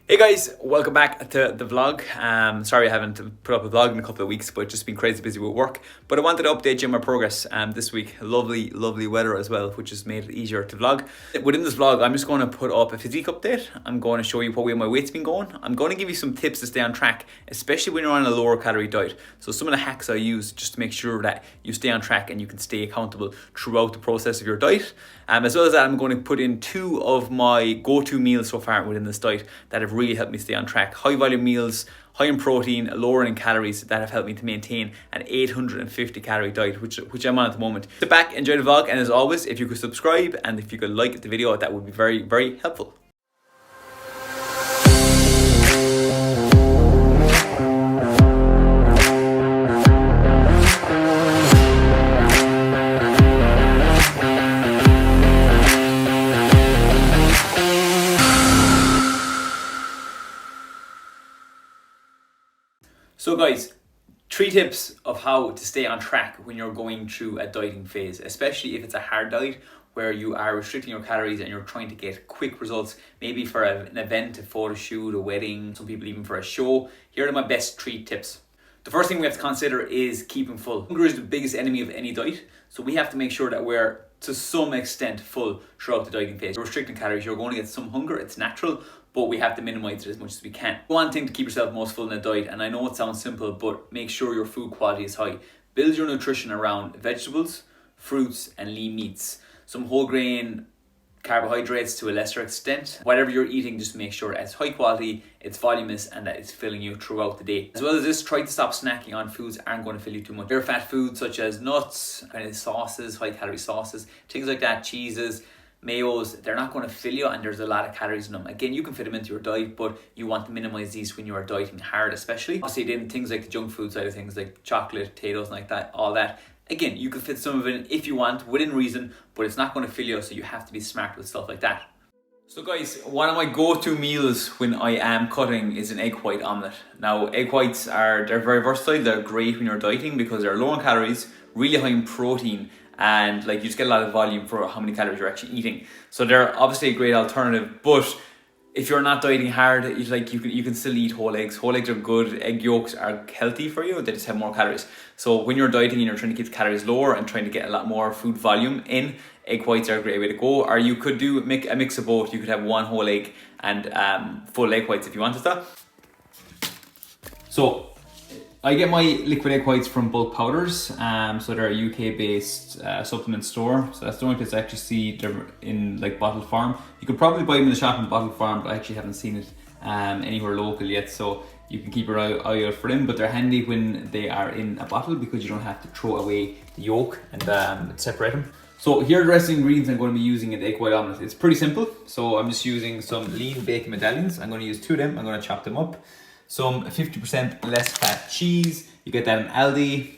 Hey guys, welcome back to the vlog. Sorry I haven't put up a vlog in a couple of weeks, but just been crazy busy with work. But I wanted to update you on my progress this week. Lovely weather as well, which has made it easier to vlog. Within this vlog, I'm just going to put up a physique update. I'm going to show you what way my weight's been going. I'm going to give you some tips to stay on track, especially when you're on a lower calorie diet. So some of the hacks I use just to make sure that you stay on track and you can stay accountable throughout the process of your diet. As well as that, I'm going to put in 2 of my go-to meals so far within this diet that have really helped me stay on track. High volume meals, high in protein, lower in calories, that have helped me to maintain an 850 calorie diet, which I'm on at the moment. Sit back, enjoy the vlog, and as always, if you could subscribe and if you could like the video, that would be very helpful. So guys, 3 tips of how to stay on track when you're going through a dieting phase, especially if it's a hard diet where you are restricting your calories and you're trying to get quick results, maybe for an event, a photo shoot, a wedding, some people even for a show. Here are my best 3 tips. The first thing we have to consider is keeping full. Hunger is the biggest enemy of any diet, so we have to make sure that we're to some extent full throughout the dieting phase. Restricting calories, you're going to get some hunger, it's natural, but we have to minimize it as much as we can. One thing to keep yourself most full in a diet, and I know it sounds simple, but make sure your food quality is high. Build your nutrition around vegetables, fruits, and lean meats. Some whole grain carbohydrates to a lesser extent. Whatever you're eating, just make sure it's high quality, it's voluminous, and that it's filling you throughout the day. As well as this, try to stop snacking on foods that aren't going to fill you too much. Higher fat foods such as nuts, kind of sauces, high calorie sauces, things like that, cheeses, mayos, they're not going to fill you and there's a lot of calories in them. Again, you can fit them into your diet, but you want to minimize these when you are dieting hard, especially. Obviously, then things like the junk food side of things, like chocolate, potatoes, like that, all that. Again, you can fit some of it in if you want, within reason, but it's not going to fill you, so you have to be smart with stuff like that. So guys, one of my go-to meals when I am cutting is an egg white omelette. Now, egg whites they're very versatile. They're great when you're dieting because they're low in calories, really high in protein, and like you just get a lot of volume for how many calories you're actually eating. So they're obviously a great alternative, but if you're not dieting hard, you can still eat whole eggs. Whole eggs are good. Egg yolks are healthy for you. They just have more calories. So when you're dieting and you're trying to keep the calories lower and trying to get a lot more food volume in, egg whites are a great way to go. Or you could do a mix of both. You could have 1 whole egg and full egg whites if you wanted that. So I get my liquid egg whites from Bulk Powders. So they're a UK-based supplement store. So that's the only place I actually see them in like bottled form. You could probably buy them in the shop in bottled form, but I actually haven't seen it anywhere local yet. So you can keep your eye out for them. But they're handy when they are in a bottle because you don't have to throw away the yolk and separate them. So here are the rest of the ingredients I'm going to be using in the egg white omelette. It's pretty simple. So I'm just using some lean bacon medallions. I'm going to use 2 of them. I'm going to chop them up. Some 50% less fat cheese. You get that in Aldi.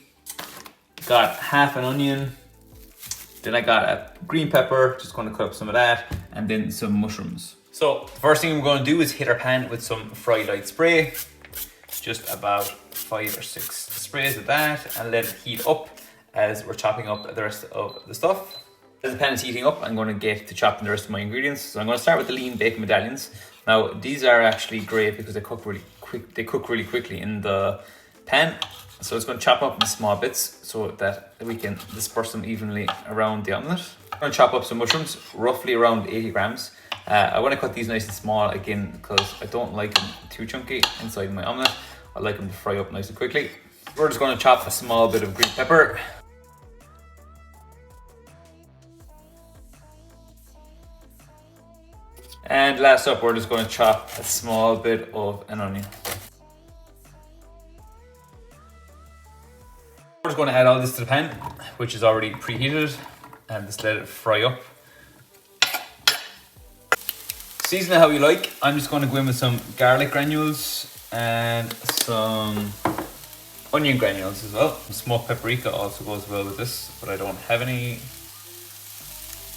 Got half an onion. Then I got a green pepper. Just going to cut up some of that. And then some mushrooms. So the first thing we're going to do is hit our pan with some Fry Light spray. Just about 5 or 6 sprays of that. And let it heat up as we're chopping up the rest of the stuff. As the pan is heating up, I'm going to get to chopping the rest of my ingredients. So I'm going to start with the lean bacon medallions. Now these are actually great because they cook really quick. They cook really quickly in the pan. So it's going to chop up in small bits so that we can disperse them evenly around the omelette. I'm going to chop up some mushrooms, roughly around 80 grams. I want to cut these nice and small again because I don't like them too chunky inside my omelette. I like them to fry up nice and quickly. We're just going to chop a small bit of green pepper. And last up, we're just going to chop a small bit of an onion. We're just going to add all this to the pan, which is already preheated, and just let it fry up. Season it how you like. I'm just going to go in with some garlic granules and some onion granules as well. Some smoked paprika also goes well with this, but I don't have any.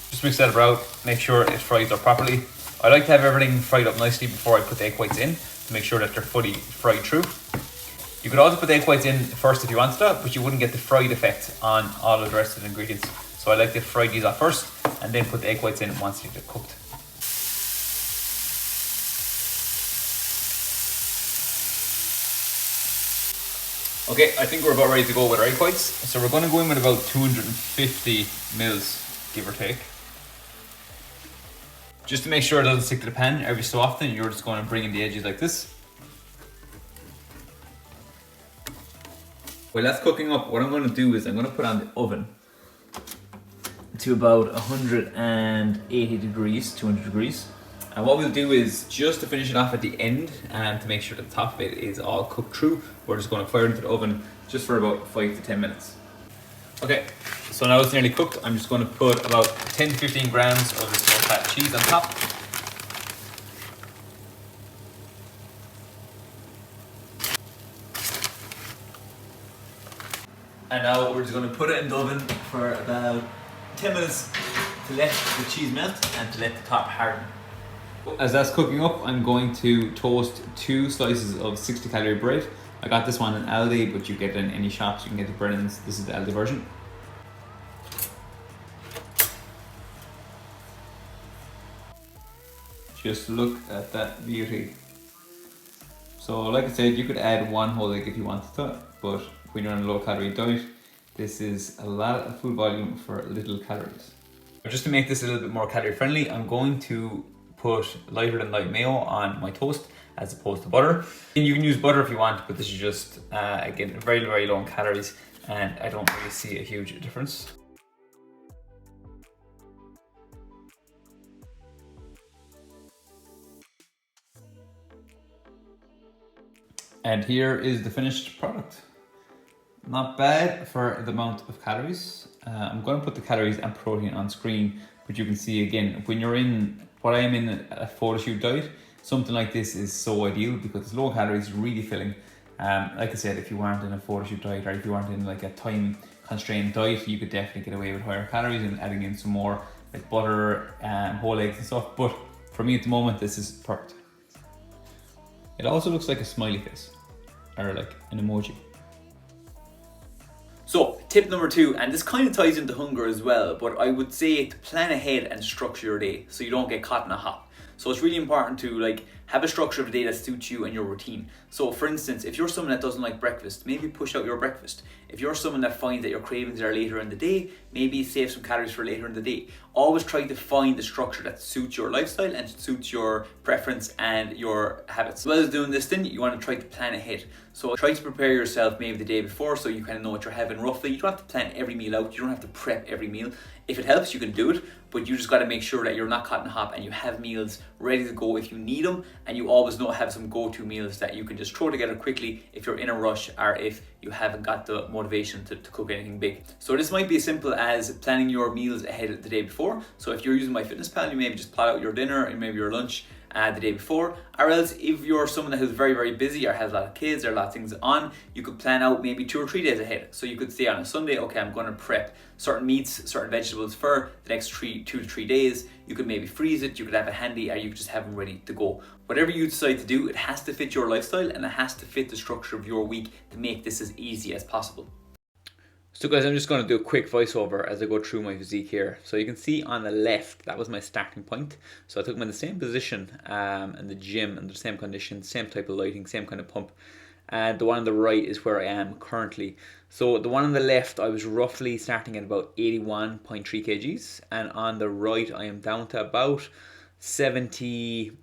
Just mix that about, make sure it fries up properly. I like to have everything fried up nicely before I put the egg whites in to make sure that they're fully fried through. You could also put the egg whites in first if you wanted to, but you wouldn't get the fried effect on all of the rest of the ingredients. So I like to fry these off first and then put the egg whites in once they're cooked. Okay, I think we're about ready to go with our egg whites. So we're going to go in with about 250 mils, give or take. Just to make sure it doesn't stick to the pan every so often, you're just going to bring in the edges like this. While that's cooking up, what I'm going to do is I'm going to put on the oven to about 180 degrees, 200 degrees. And what we'll do is, just to finish it off at the end and to make sure the top of it is all cooked through, we're just going to fire it into the oven just for about 5 to 10 minutes. Okay, so now it's nearly cooked. I'm just going to put about 10 to 15 grams of this low fat cheese on top. And now we're just going to put it in the oven for about 10 minutes to let the cheese melt and to let the top harden. As that's cooking up, I'm going to toast 2 slices of 60 calorie bread. I got this one in Aldi, but you get it in any shops. You can get the Brennan's. This is the Aldi version. Just look at that beauty. So like I said, you could add 1 whole egg if you wanted to, but when you're on a low calorie diet, this is a lot of food volume for little calories. But just to make this a little bit more calorie friendly, I'm going to put lighter than light mayo on my toast as opposed to butter. And you can use butter if you want, but this is just, again, very, very low in calories, and I don't really see a huge difference. And here is the finished product. Not bad for the amount of calories. I'm going to put the calories and protein on screen, but you can see again, when you're in what I am in a photo shoot diet, something like this is so ideal because it's low calories, really filling. Like I said, if you weren't in a photo shoot diet, or if you weren't in like a time constrained diet, you could definitely get away with higher calories and adding in some more like butter and whole eggs and stuff. But for me at the moment, this is perfect. It also looks like a smiley face or like an emoji. So tip number 2, and this kind of ties into hunger as well, but I would say to plan ahead and structure your day so you don't get caught in a hop. So it's really important to like have a structure of the day that suits you and your routine. So for instance, if you're someone that doesn't like breakfast, maybe push out your breakfast. If you're someone that finds that your cravings are later in the day, maybe save some calories for later in the day. Always try to find the structure that suits your lifestyle and suits your preference and your habits. As well as doing this, then you want to try to plan ahead. So try to prepare yourself maybe the day before so you kind of know what you're having roughly. You don't have to plan every meal out. You don't have to prep every meal. If it helps, you can do it, but you just got to make sure that you're not caught in a hop and you have meals ready to go if you need them, and you always know have some go-to meals that you can just throw together quickly if you're in a rush or if you haven't got the motivation to cook anything big. So this might be as simple as planning your meals ahead of the day before. So if you're using MyFitnessPal, you maybe just plot out your dinner and maybe your lunch the day before, or else if you're someone that is very, very busy or has a lot of kids or a lot of things on, you could plan out maybe 2 or 3 days ahead. So you could say on a Sunday, okay, I'm going to prep certain meats, certain vegetables for the next 2 to 3 days. You could maybe freeze it, you could have it handy, or you could just have them ready to go. Whatever you decide to do, it has to fit your lifestyle and it has to fit the structure of your week to make this as easy as possible. So guys, I'm just going to do a quick voiceover as I go through my physique here. So you can see on the left, that was my starting point. So I took them in the same position in the gym, in the same conditions, same type of lighting, same kind of pump. And the one on the right is where I am currently. So the one on the left, I was roughly starting at about 81.3 kgs. And on the right, I am down to about 77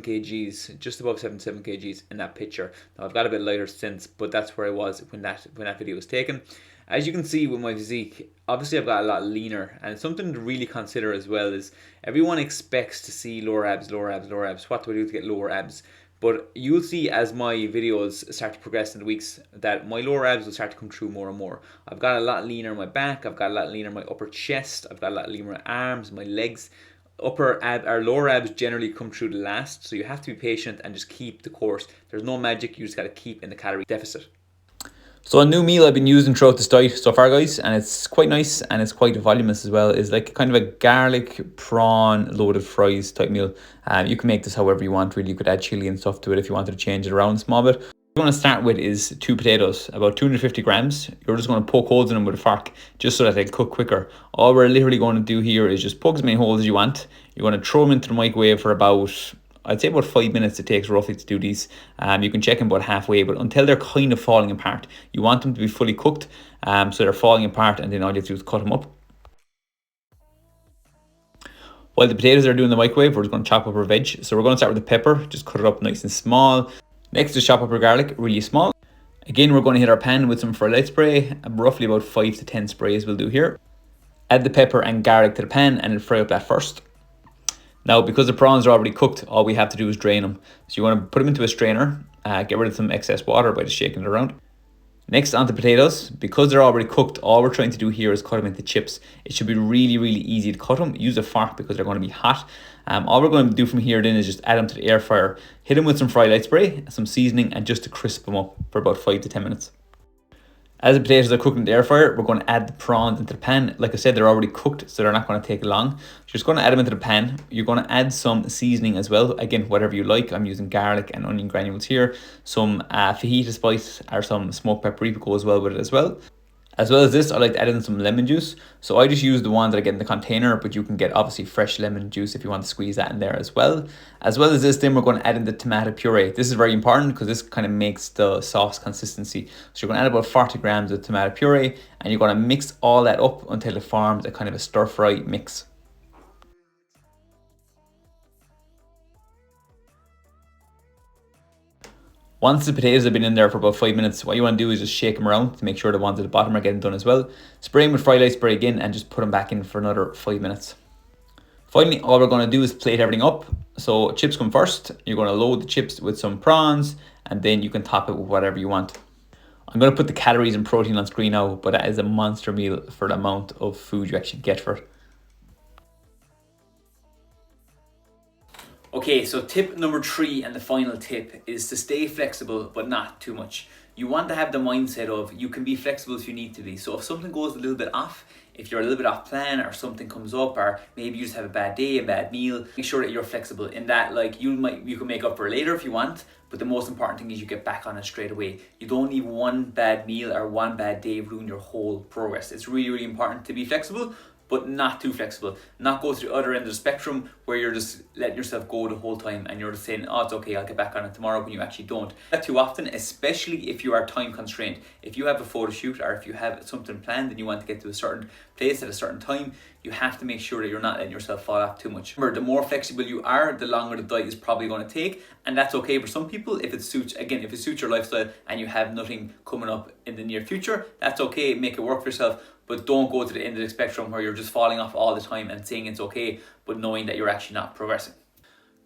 kgs, just above 77 kgs in that picture. Now I've got a bit lighter since, but that's where I was when that video was taken. As you can see with my physique, obviously I've got a lot leaner, and something to really consider as well is everyone expects to see lower abs, lower abs, lower abs. What do I do to get lower abs? But you'll see as my videos start to progress in the weeks that my lower abs will start to come through more and more. I've got a lot leaner in my back, I've got a lot leaner in my upper chest, I've got a lot leaner in my arms, my legs. Lower abs generally come through the last, so you have to be patient and just keep the course. There's no magic, you just got to keep in the calorie deficit. So a new meal I've been using throughout this diet so far, guys, and it's quite nice and it's quite voluminous as well, is like kind of a garlic prawn loaded fries type meal. You can make this however you want, really. You could add chili and stuff to it if you wanted to change it around a small bit. What you want to start with is 2 potatoes, about 250 grams. You're just going to poke holes in them with a fork just so that they cook quicker. All we're literally going to do here is just poke as many holes as you want. You're going to throw them into the microwave for about, I'd say about 5 minutes it takes roughly to do these. You can check them about halfway, but until they're kind of falling apart, you want them to be fully cooked, so they're falling apart, and then all you have to do is cut them up. While the potatoes are doing the microwave, we're just going to chop up our veg. So we're going to start with the pepper, just cut it up nice and small. Next, just chop up our garlic really small. Again, we're going to hit our pan with some fry light spray, roughly about 5 to 10 sprays we'll do here. Add the pepper and garlic to the pan and then fry up that first. Now, because the prawns are already cooked, all we have to do is drain them. So you want to put them into a strainer, get rid of some excess water by just shaking it around. Next, on the potatoes. Because they're already cooked, all we're trying to do here is cut them into chips. It should be really, really easy to cut them. Use a fork because they're going to be hot. All we're going to do from here then is just add them to the air fryer, hit them with some fry light spray, some seasoning, and just to crisp them up for about 5 to 10 minutes. As the potatoes are cooked in the air fryer, we're going to add the prawns into the pan. Like I said, they're already cooked, so they're not going to take long. So you're just going to add them into the pan. You're going to add some seasoning as well. Again, whatever you like. I'm using garlic and onion granules here. Some fajita spice or some smoked paprika goes well with it as well. As well as this, I like to add in some lemon juice. So I just use the one that I get in the container, but you can get obviously fresh lemon juice if you want to squeeze that in there as well. As well as this, then we're going to add in the tomato puree. This is very important because this kind of makes the sauce consistency. So you're going to add about 40 grams of tomato puree, and you're going to mix all that up until it forms a kind of a stir fry mix. Once the potatoes have been in there for about 5 minutes, what you want to do is just shake them around to make sure the ones at the bottom are getting done as well. Spray them with fry light spray again and just put them back in for another 5 minutes. Finally, all we're going to do is plate everything up. So chips come first. You're going to load the chips with some prawns, and then you can top it with whatever you want. I'm going to put the calories and protein on screen now, but that is a monster meal for the amount of food you actually get for it. Okay, so tip number 3 and the final tip is to stay flexible, but not too much. You want to have the mindset of you can be flexible if you need to be. So if something goes a little bit off, if you're a little bit off plan or something comes up, or maybe you just have a bad day, a bad meal, make sure that you're flexible in that, like, you can make up for it later if you want, but the most important thing is you get back on it straight away. You don't leave one bad meal or one bad day ruin your whole progress. It's really, really important to be flexible, but not too flexible. Not go to the other end of the spectrum where you're just letting yourself go the whole time and you're just saying, oh, it's okay, I'll get back on it tomorrow, when you actually don't. That too often, especially if you are time constrained. If you have a photo shoot or if you have something planned and you want to get to a certain place at a certain time, you have to make sure that you're not letting yourself fall off too much. Remember, the more flexible you are, the longer the diet is probably going to take, and that's okay for some people if it suits your lifestyle and you have nothing coming up in the near future. That's okay, make it work for yourself, but don't go to the end of the spectrum where you're just falling off all the time and saying it's okay, but knowing that you're actually not progressing.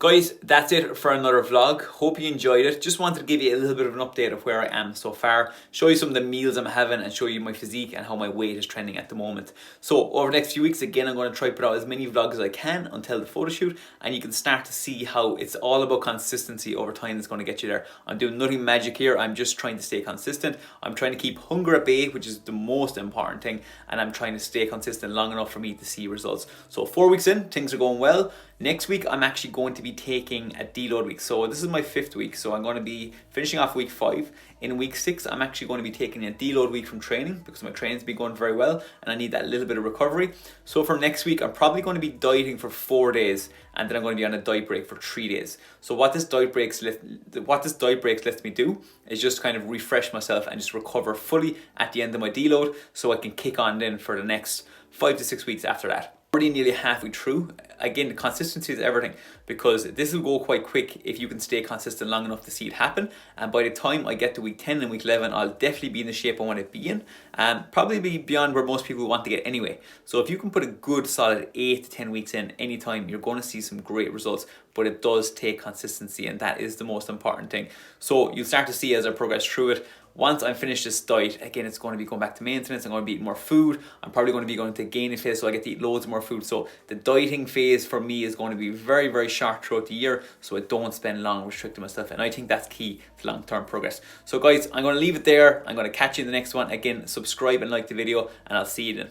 Guys, that's it for another vlog. Hope you enjoyed it. Just wanted to give you a little bit of an update of where I am so far, show you some of the meals I'm having, and show you my physique and how my weight is trending at the moment. So over the next few weeks, again, I'm going to try to put out as many vlogs as I can until the photo shoot, and you can start to see how it's all about consistency over time that's going to get you there. I'm doing nothing magic here. I'm just trying to stay consistent. I'm trying to keep hunger at bay, which is the most important thing, and I'm trying to stay consistent long enough for me to see results. So 4 weeks in, things are going well. Next week, I'm actually going to be taking a deload week. So this is my 5th week. So I'm going to be finishing off week 5. In week 6, I'm actually going to be taking a deload week from training because my training's been going very well and I need that little bit of recovery. So for next week, I'm probably going to be dieting for 4 days, and then I'm going to be on a diet break for 3 days. So what this diet breaks lets me do is just kind of refresh myself and just recover fully at the end of my deload, so I can kick on then for the next 5 to 6 weeks after that. Already nearly halfway through. Again, consistency is everything, because this will go quite quick if you can stay consistent long enough to see it happen. And by the time I get to week 10 and week 11, I'll definitely be in the shape I want to be in, and probably be beyond where most people want to get anyway. So if you can put a good solid 8 to 10 weeks in anytime, you're going to see some great results. But it does take consistency, and that is the most important thing. So you'll start to see as I progress through it. Once I'm finished this diet, again, it's going to be going back to maintenance. I'm going to be eating more food. I'm probably going to be going to gaining phase, so I get to eat loads more food. So the dieting phase for me is going to be very, very short throughout the year, so I don't spend long restricting myself. And I think that's key to long-term progress. So guys, I'm going to leave it there. I'm going to catch you in the next one. Again, subscribe and like the video, and I'll see you then.